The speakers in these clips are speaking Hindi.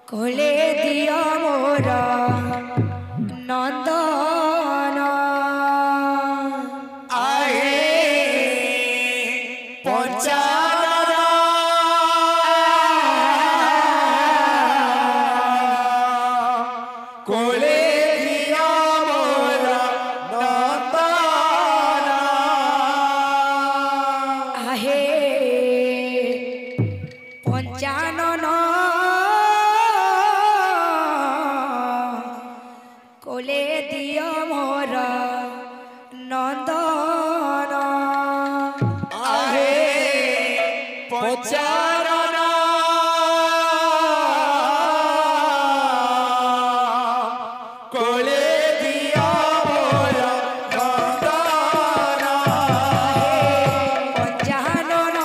कोले दिया मोरा नंदन आहे पंचानन कोले दिया मोरा नंदन आहे पंचानन कोले दिया मोरा नंदन आहे पंचानन कोले दिया मोरा नंदन पंचानन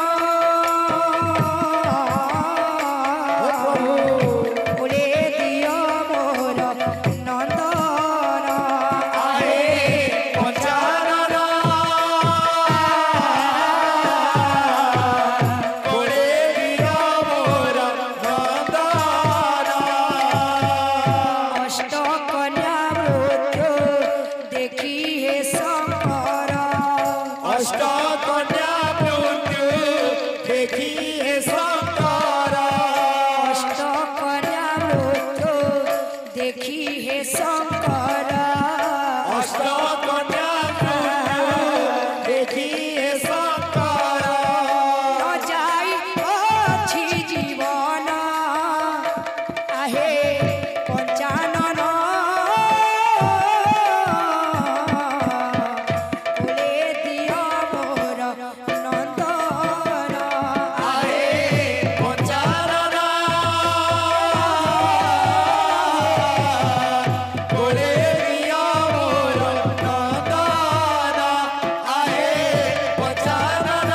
कोले दिया मोरा नंदन आहे पंचानन कोले दिया मोरा नंदन अष्ट कन्या मृत्यु देखी हे शंकर अष्ट कन्या मृत्यु देखी हे शंकर अष्ट कन्या मृत्यु देखी हे शंकर अष्ट कन्या मृत्यु देखी हे शंकर न जाई अछि जीवन आहे पंचानन कोले दिया मोर नंदन आहे पंचानन कोले दिया मोर नंदन आहे पंचानन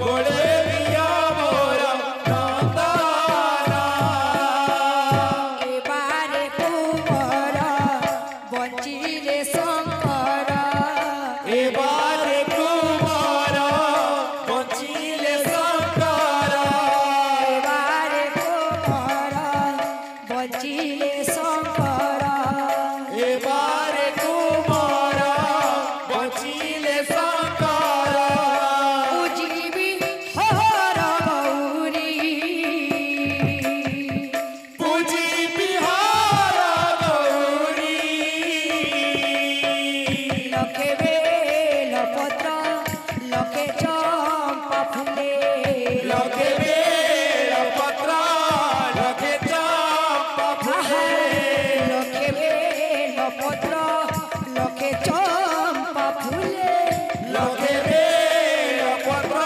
कोले दिया मोर नंदन एबारे कुंवर बंचिले शंकर एबारे कुमार बंचिले शंकर एबारे कुंवर बंचिले शंकर एबारे कुमार बंचिले शंकर उजीवी हर गौरी पूजी बिहार गौरी लखे बेल पत्र लखे चंपा फुले लगे बेल पत्र लगे चंपा फूले लखे बेल पत्र लखे चंपा फुले लगे बेल पत्र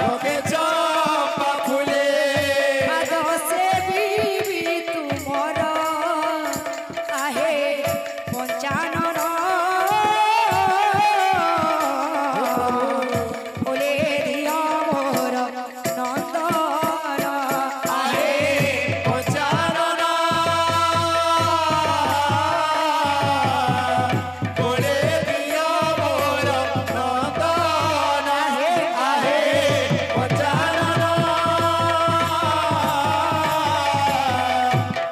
लगे चंपा फूले पाद से बीबी तुमर आहे पंचानन कोले दिया मोर नंदन आहे पंचानन कोले दिया मोर नंदन आहे पंचानन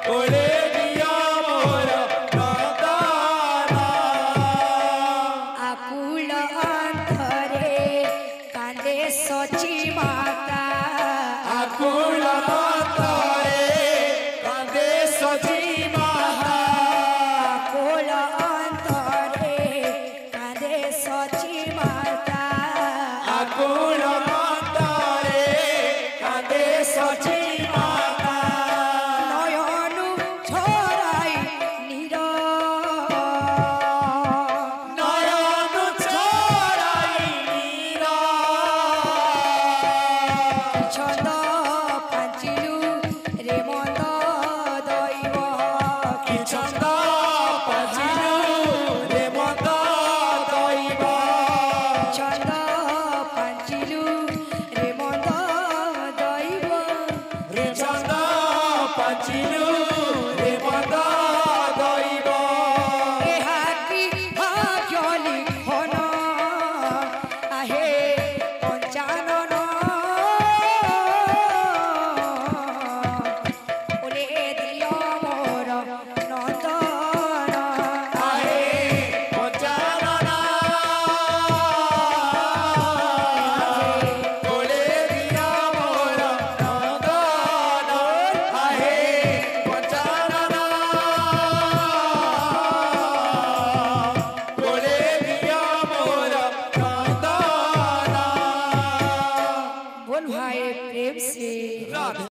कोले दिया मोर नंदन आकुल अंतरे कांदे सची माता आकुल अंतरे कांदे सची माता आकुल अंतरे कांदे सची माता आकुल अंतरे कांदे सची माता नयनु छोराई नीर नयन छोराई नीरा छंद पांचिलु रे मद दैव कि छंद पाचिलु रे मत दैव छंद पांचिलु रे मद दैव रे छंद पाचिलु